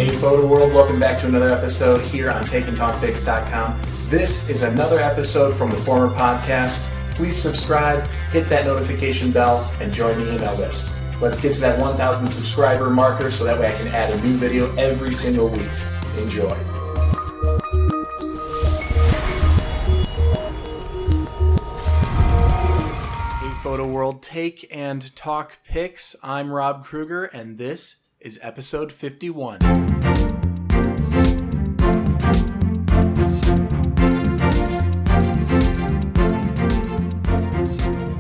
Hey photo world, welcome back to another episode here on takeandtalkpics.com. This is another episode from the former podcast. Please subscribe, hit that notification bell, and join the email list. Let's get to that 1,000 subscriber marker so that way I can add a new video every single week. Enjoy. Photo World Take and Talk Pics. I'm Rob Kruger, and this is episode 51.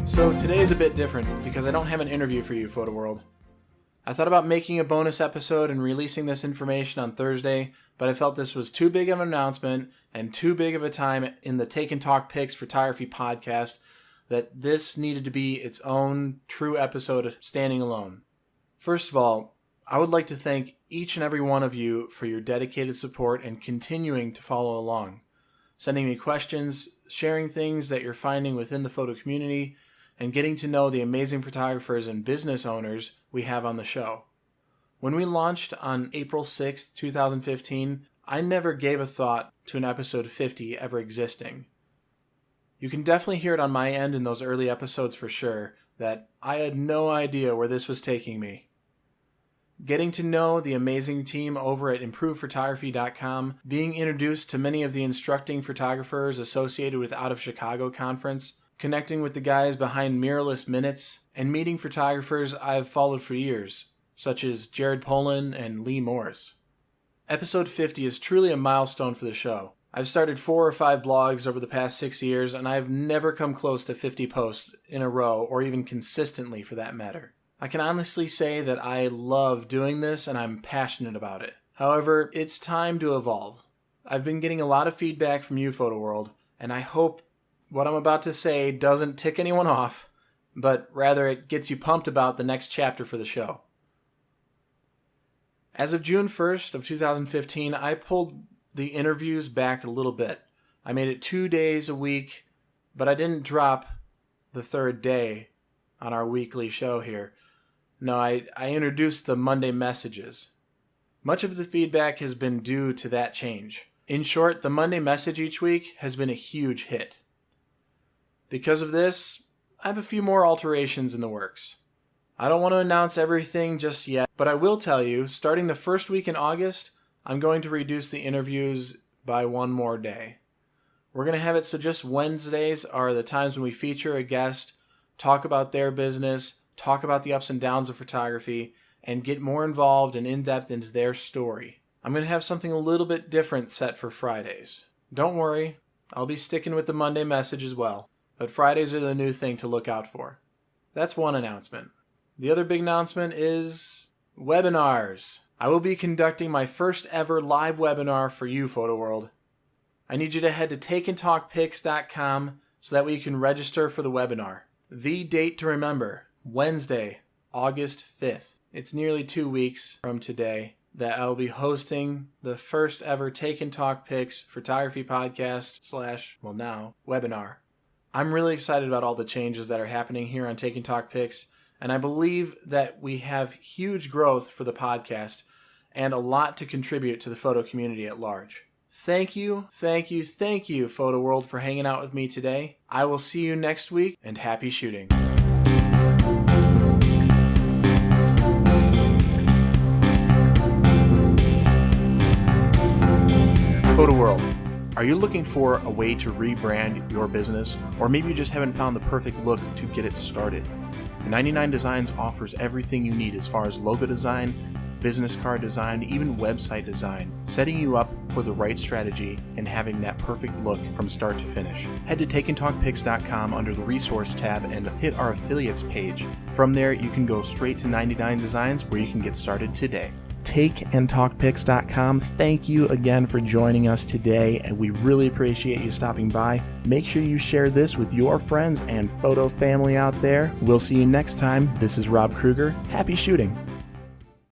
So today is a bit different because I don't have an interview for you, Photo World. I thought about making a bonus episode and releasing this information on Thursday, but I felt this was too big of an announcement and too big of a time in the Take and Talk Pics photography podcast that this needed to be its own true episode standing alone. First of all, I would like to thank each and every one of you for your dedicated support and continuing to follow along, sending me questions, sharing things that you're finding within the photo community, and getting to know the amazing photographers and business owners we have on the show. When we launched on April 6th, 2015, I never gave a thought to an episode 50 ever existing. You can definitely hear it on my end in those early episodes for sure, that I had no idea where this was taking me. Getting to know the amazing team over at improvephotography.com, being introduced to many of the instructing photographers associated with Out of Chicago conference, connecting with the guys behind Mirrorless Minutes, and meeting photographers I've followed for years, such as Jared Polin and Lee Morris. Episode 50 is truly a milestone for the show. I've started 4 or 5 blogs over the past 6 years, and I've never come close to 50 posts in a row, or even consistently for that matter. I can honestly say that I love doing this, and I'm passionate about it. However, it's time to evolve. I've been getting a lot of feedback from you, Photo World, and I hope what I'm about to say doesn't tick anyone off, but rather it gets you pumped about the next chapter for the show. As of June 1st of 2015, I pulled the interviews back a little bit. I made it 2 days a week, but I didn't drop the 3rd day on our weekly show here. No, I introduced the Monday messages. Much of the feedback has been due to that change. In short, the Monday message each week has been a huge hit. Because of this, I have a few more alterations in the works. I don't want to announce everything just yet, but I will tell you, starting the first week in August, I'm going to reduce the interviews by 1 more day. We're going to have it so just Wednesdays are the times when we feature a guest, talk about their business, talk about the ups and downs of photography, and get more involved and in-depth into their story. I'm going to have something a little bit different set for Fridays. Don't worry, I'll be sticking with the Monday message as well, but Fridays are the new thing to look out for. That's one announcement. The other big announcement is webinars. I will be conducting my first ever live webinar for you, Photo World. I need you to head to takeandtalkpics.com so that way you can register for the webinar. The date to remember, Wednesday, August 5th. It's nearly 2 weeks from today that I will be hosting the first ever Take and Talk Pics photography podcast / webinar. I'm really excited about all the changes that are happening here on Take and Talk Pics, and I believe that we have huge growth for the podcast and a lot to contribute to the photo community at large. Thank you, Photo World, for hanging out with me today. I will see you next week, and happy shooting. Photo World, are you looking for a way to rebrand your business? Or maybe you just haven't found the perfect look to get it started? 99 Designs offers everything you need as far as logo design, business card design, even website design, setting you up for the right strategy and having that perfect look from start to finish. Head to takeandtalkpics.com under the resource tab and hit our affiliates page. From there, you can go straight to 99 Designs where you can get started today. takeandtalkpics.com. Thank you again for joining us today, and we really appreciate you stopping by. Make sure you share this with your friends and photo family out there. We'll see you next time. This is Rob Kruger. Happy shooting.